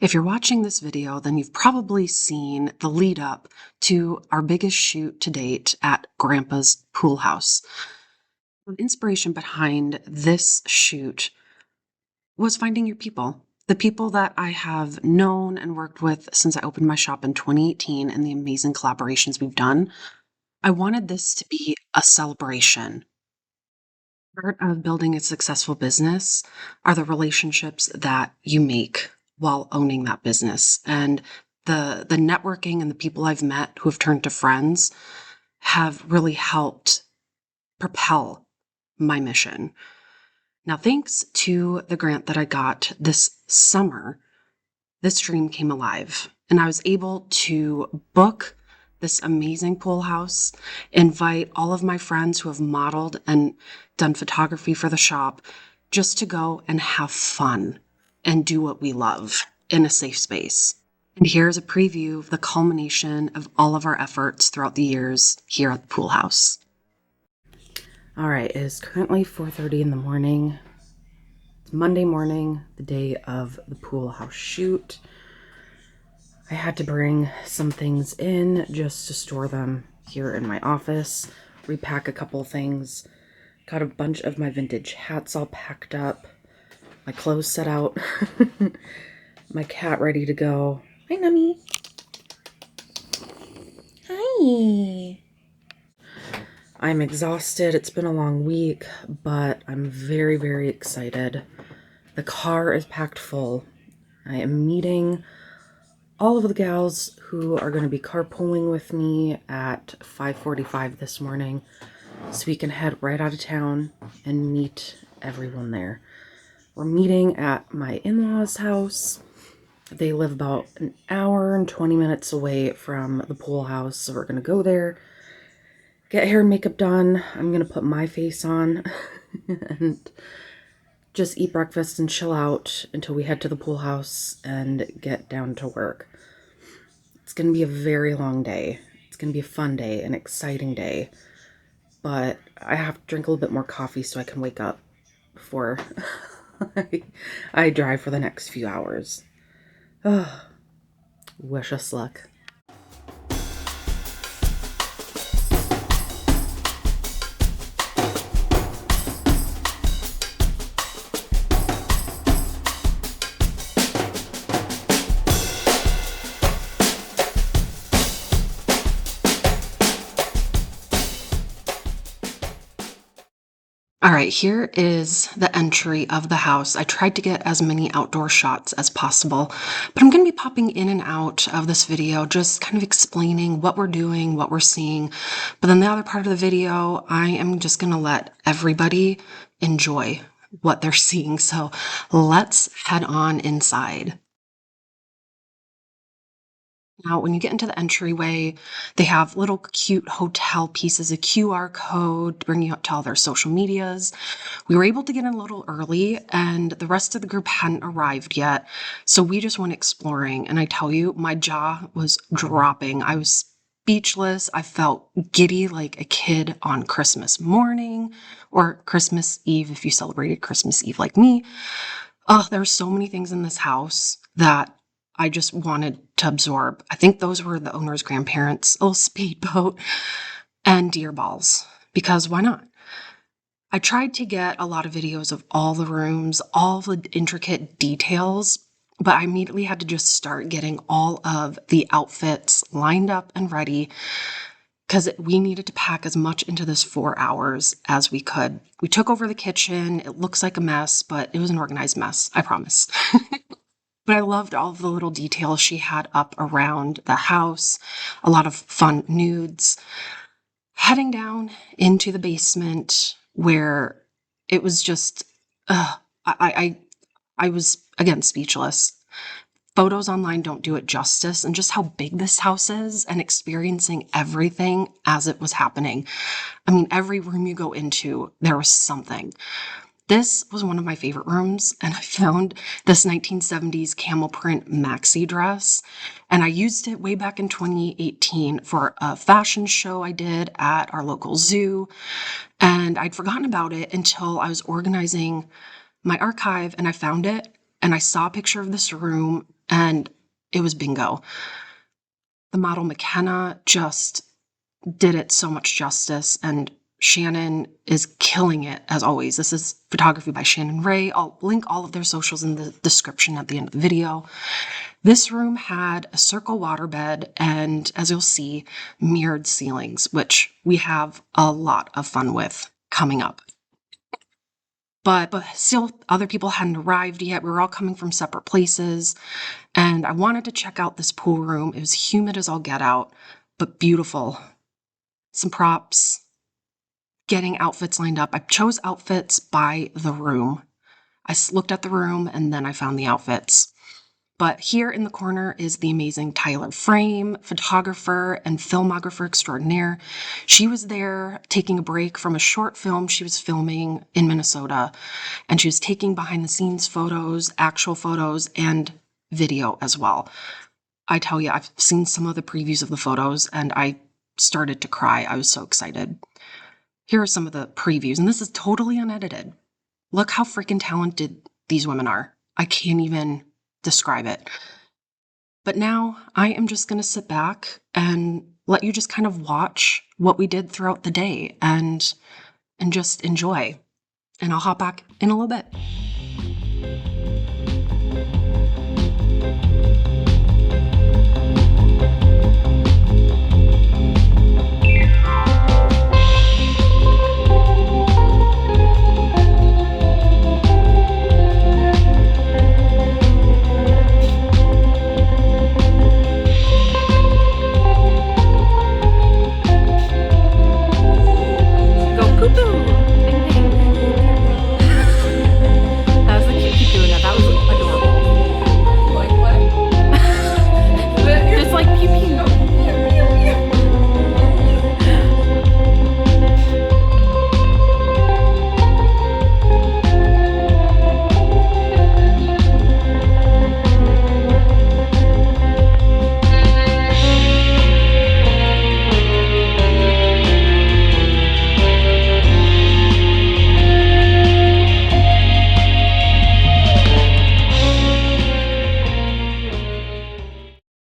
If you're watching this video, then you've probably seen the lead up to our biggest shoot to date at Grandpa's Pool House. The inspiration behind this shoot was finding your people. The people that I have known and worked with since I opened my shop in 2018 and the amazing collaborations we've done. I wanted this to be a celebration. Part of building a successful business are the relationships that you make while owning that business. And the networking and the people I've met who have turned to friends have really helped propel my mission. Now, thanks to the grant that I got this summer, this dream came alive, and I was able to book this amazing pool house, invite all of my friends who have modeled and done photography for the shop just to go and have fun and do what we love in a safe space. And here's a preview of the culmination of all of our efforts throughout the years here at the pool house. All right, it is currently 4:30 in the morning. It's Monday morning, the day of the pool house shoot. I had to bring some things in just to store them here in my office, repack a couple things, got a bunch of my vintage hats all packed up, my clothes set out, my cat ready to go. Hi, Nummy. Hi. I'm exhausted. It's been a long week, but I'm very, very excited. The car is packed full. I am meeting all of the gals who are going to be carpooling with me at 5:45 this morning, so we can head right out of town and meet everyone there. We're meeting at my in-laws' house. They live about an hour and 20 minutes away from the pool house, so we're going to go there, get hair and makeup done. I'm going to put my face on and just eat breakfast and chill out until we head to the pool house and get down to work. It's going to be a very long day. It's going to be a fun day, an exciting day. But I have to drink a little bit more coffee so I can wake up before I drive for the next few hours. Oh, wish us luck. All right, here is the entry of the house. I tried to get as many outdoor shots as possible, but I'm going to be popping in and out of this video, just kind of explaining what we're doing, what we're seeing. But then the other part of the video, I am just going to let everybody enjoy what they're seeing. So let's head on inside. Now, when you get into the entryway, they have little cute hotel pieces, a QR code to bring you up to all their social medias. We were able to get in a little early, and the rest of the group hadn't arrived yet. So we just went exploring. And I tell you, my jaw was dropping. I was speechless. I felt giddy like a kid on Christmas morning or Christmas Eve if you celebrated Christmas Eve like me. Oh, there were so many things in this house that I just wanted to absorb. I think those were the owner's grandparents' little speedboat and deer balls, because why not? I tried to get a lot of videos of all the rooms, all the intricate details, but I immediately had to just start getting all of the outfits lined up and ready because we needed to pack as much into this 4 hours as we could. We took over the kitchen. It looks like a mess, but it was an organized mess, I promise. But I loved all of the little details she had up around the house, a lot of fun nudes. Heading down into the basement where it was just, I was, again, speechless. Photos online don't do it justice, and just how big this house is and experiencing everything as it was happening. I mean, every room you go into, there was something. This was one of my favorite rooms, and I found this 1970s camel print maxi dress, and I used it way back in 2018 for a fashion show I did at our local zoo, and I'd forgotten about it until I was organizing my archive, and I found it, and I saw a picture of this room, and it was bingo. The model McKenna just did it so much justice, and Shannon is killing it as always. This is photography by Shannon Rae. I'll link all of their socials in the description at the end of the video. This room had a circle waterbed and, as you'll see, mirrored ceilings, which we have a lot of fun with coming up. But still, other people hadn't arrived yet. We were all coming from separate places, and I wanted to check out this pool room. It was humid as all get out, but beautiful. Some props, getting outfits lined up. I chose outfits by the room. I looked at the room and then I found the outfits. But here in the corner is the amazing Tylar Frame, photographer and filmographer extraordinaire. She was there taking a break from a short film she was filming in Minnesota, and she was taking behind the scenes photos, actual photos, and video as well. I tell you, I've seen some of the previews of the photos and I started to cry. I was so excited. Here are some of the previews, and this is totally unedited. Look how freaking talented these women are. I can't even describe it. But now I am just going to sit back and let you just kind of watch what we did throughout the day and just enjoy. And I'll hop back in a little bit.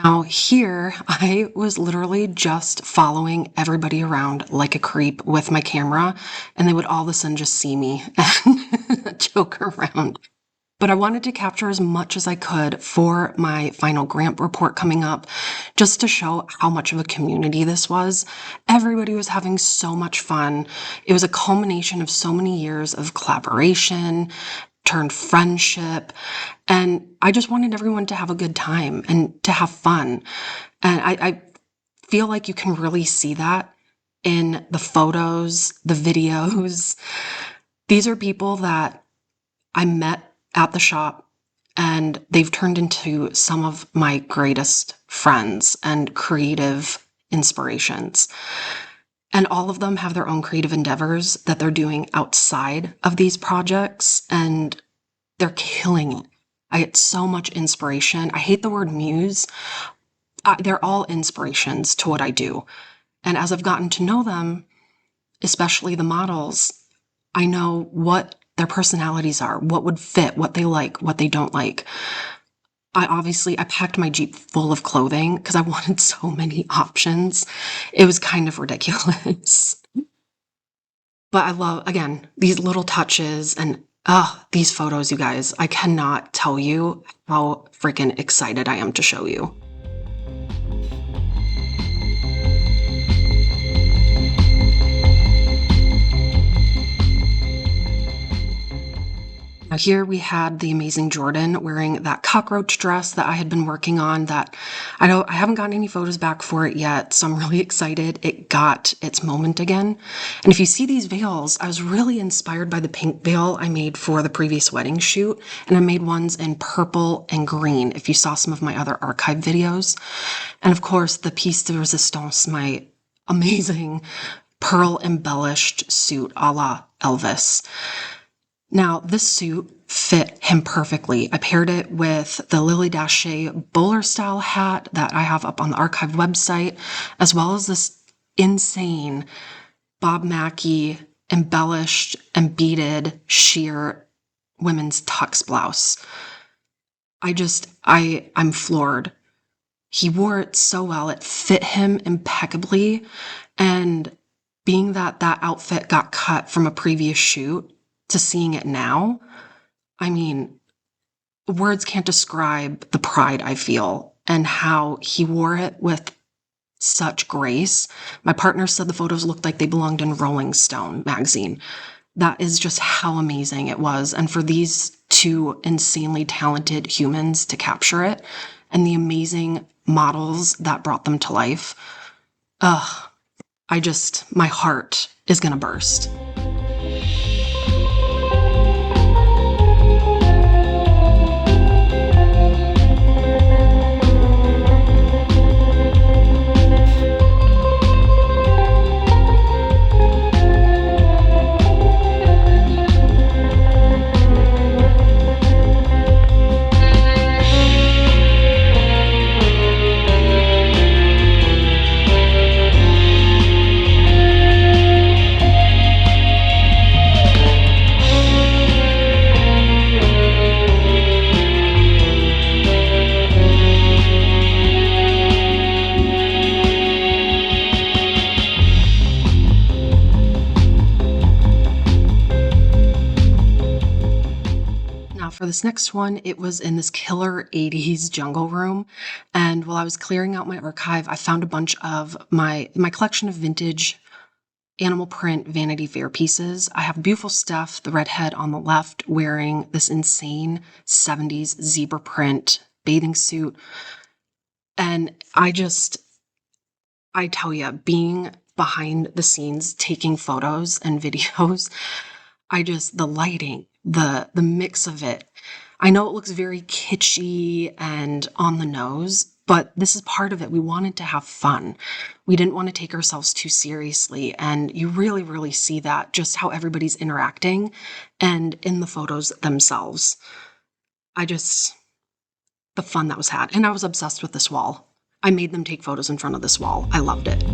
Now here, I was literally just following everybody around like a creep with my camera, and they would all of a sudden just see me and joke around. But I wanted to capture as much as I could for my final grant report coming up, just to show how much of a community this was. Everybody was having so much fun. It was a culmination of so many years of collaboration, turned friendship, and I just wanted everyone to have a good time and to have fun. And I feel like you can really see that in the photos, the videos. These are people that I met at the shop, and they've turned into some of my greatest friends and creative inspirations. And all of them have their own creative endeavors that they're doing outside of these projects, and they're killing it. I get so much inspiration. I hate the word muse. They're all inspirations to what I do. And as I've gotten to know them, especially the models, I know what their personalities are, what would fit, what they like, what they don't like. I packed my Jeep full of clothing because I wanted so many options. It was kind of ridiculous. But I love, again, these little touches and these photos, you guys. I cannot tell you how freaking excited I am to show you. Now here we had the amazing Jordan wearing that cockroach dress that I had been working on that I haven't gotten any photos back for it yet, so I'm really excited it got its moment again. And if you see these veils, I was really inspired by the pink veil I made for the previous wedding shoot, and I made ones in purple and green if you saw some of my other archive videos. And of course, the piece de resistance, my amazing pearl embellished suit a la Elvis. Now, this suit fit him perfectly. I paired it with the Lily Daché bowler style hat that I have up on the archive website, as well as this insane Bob Mackie embellished and beaded sheer women's tux blouse. I'm floored. He wore it so well. It fit him impeccably. And being that that outfit got cut from a previous shoot to seeing it now, I mean, words can't describe the pride I feel and how he wore it with such grace. My partner said the photos looked like they belonged in Rolling Stone magazine. That is just how amazing it was. And for these two insanely talented humans to capture it and the amazing models that brought them to life, my heart is gonna burst. Now, for this next one, it was in this killer 80s jungle room. And while I was clearing out my archive, I found a bunch of my collection of vintage animal print Vanity Fair pieces. I have beautiful Steph, the redhead on the left, wearing this insane 70s zebra print bathing suit. And I tell you, being behind the scenes, taking photos and videos, the lighting, the mix of it. I know it looks very kitschy and on the nose, but this is part of it. We wanted to have fun. We didn't want to take ourselves too seriously. And you really, really see that just how everybody's interacting and in the photos themselves. The fun that was had. And I was obsessed with this wall. I made them take photos in front of this wall. I loved it.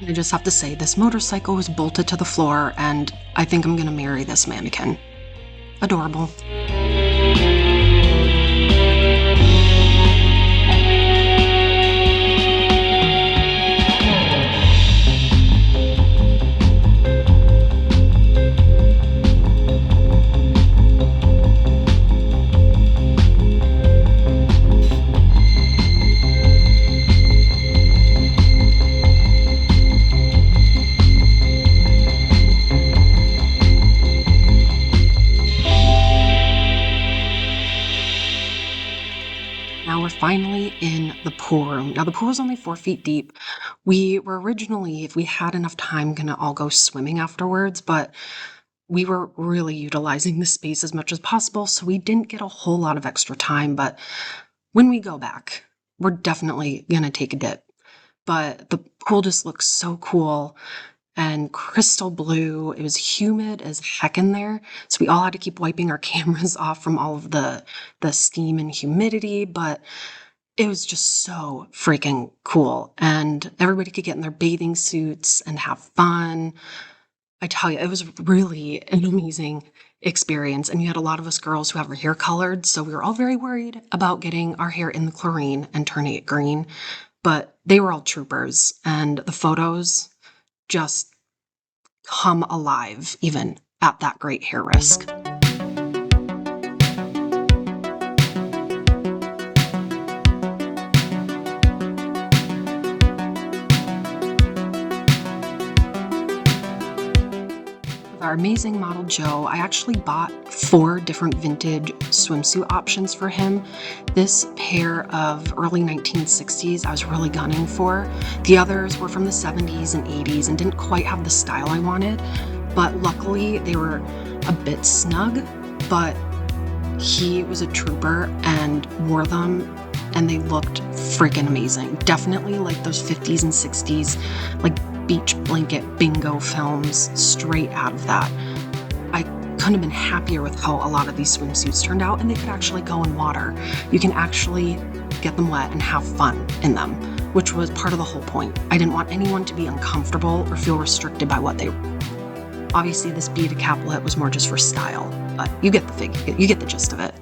I just have to say, this motorcycle was bolted to the floor, and I think I'm gonna marry this mannequin. Adorable. Now we're finally in the pool room. Now the pool is only 4 feet deep. We were originally, if we had enough time, gonna all go swimming afterwards, but we were really utilizing the space as much as possible, so we didn't get a whole lot of extra time. But when we go back, we're definitely gonna take a dip. But the pool just looks so cool and crystal blue. It was humid as heck in there, so we all had to keep wiping our cameras off from all of the steam and humidity, but it was just so freaking cool. And everybody could get in their bathing suits and have fun. I tell you, it was really an amazing experience. And you had a lot of us girls who have our hair colored, so we were all very worried about getting our hair in the chlorine and turning it green. But they were all troopers, and the photos just come alive even at that great hair risk. With our amazing model Joe, I actually bought 4 different vintage swimsuit options for him. This pair of early 1960s I was really gunning for. The others were from the 70s and 80s and didn't quite have the style I wanted, but luckily they were a bit snug, but he was a trooper and wore them and they looked freaking amazing. Definitely like those 50s and 60s, like beach blanket bingo films, straight out of that. I couldn't have been happier with how a lot of these swimsuits turned out, and they could actually go in water. You can actually get them wet and have fun in them, which was part of the whole point. I didn't want anyone to be uncomfortable or feel restricted by what they were. Obviously, this beaded caplet was more just for style, but you get the gist of it.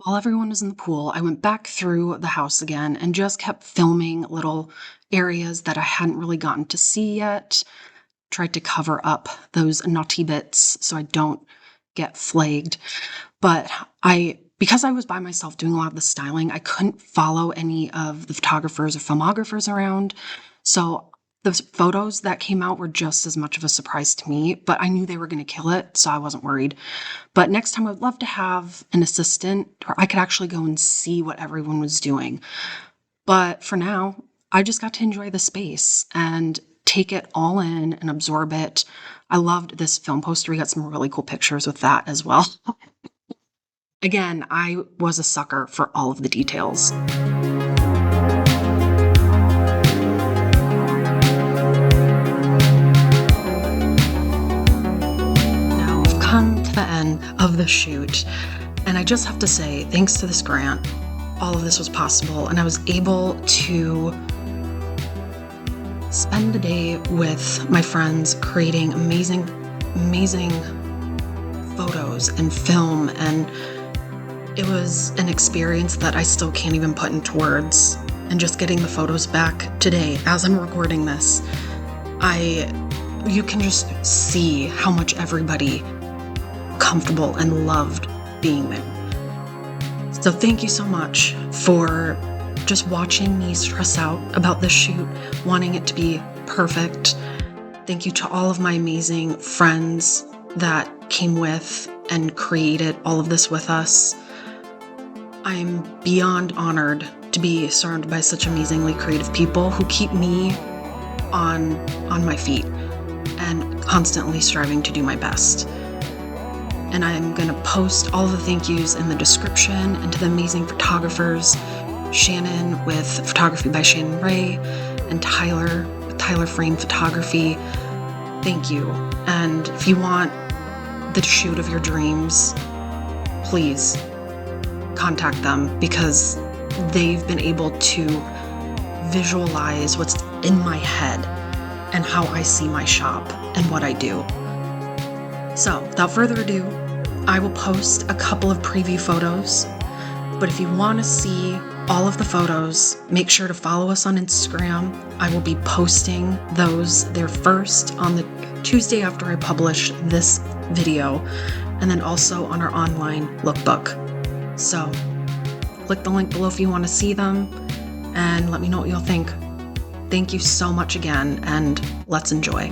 While everyone was in the pool, I went back through the house again and just kept filming little areas that I hadn't really gotten to see yet. Tried to cover up those naughty bits so I don't get flagged. But because I was by myself doing a lot of the styling, I couldn't follow any of the photographers or filmographers around. So the photos that came out were just as much of a surprise to me, but I knew they were going to kill it, so I wasn't worried. But next time I would love to have an assistant where I could actually go and see what everyone was doing. But for now, I just got to enjoy the space and take it all in and absorb it. I loved this film poster. We got some really cool pictures with that as well. Again, I was a sucker for all of the details. Now we've come to the end of the shoot, and I just have to say, thanks to this grant, all of this was possible, and I was able to spend the day with my friends creating amazing photos and film, and it was an experience that I still can't even put into words. And just getting the photos back today as I'm recording this, you can just see how much everybody comfortable and loved being there. So thank you so much for just watching me stress out about this shoot, wanting it to be perfect. Thank you to all of my amazing friends that came with and created all of this with us. I'm beyond honored to be surrounded by such amazingly creative people who keep me on my feet and constantly striving to do my best. And I'm going to post all of the thank yous in the description, and to the amazing photographers, Shannon with Photography by Shannon Rae and Tyler with Tyler Frame Photography. Thank you. And if you want the shoot of your dreams, please contact them, because they've been able to visualize what's in my head and how I see my shop and what I do. So without further ado, I will post a couple of preview photos, but if you want to see all of the photos, make sure to follow us on Instagram. I will be posting those there first on the Tuesday after I publish this video, and then also on our online lookbook. So click the link below if you want to see them, and let me know what you'll think. Thank you so much again, and let's enjoy.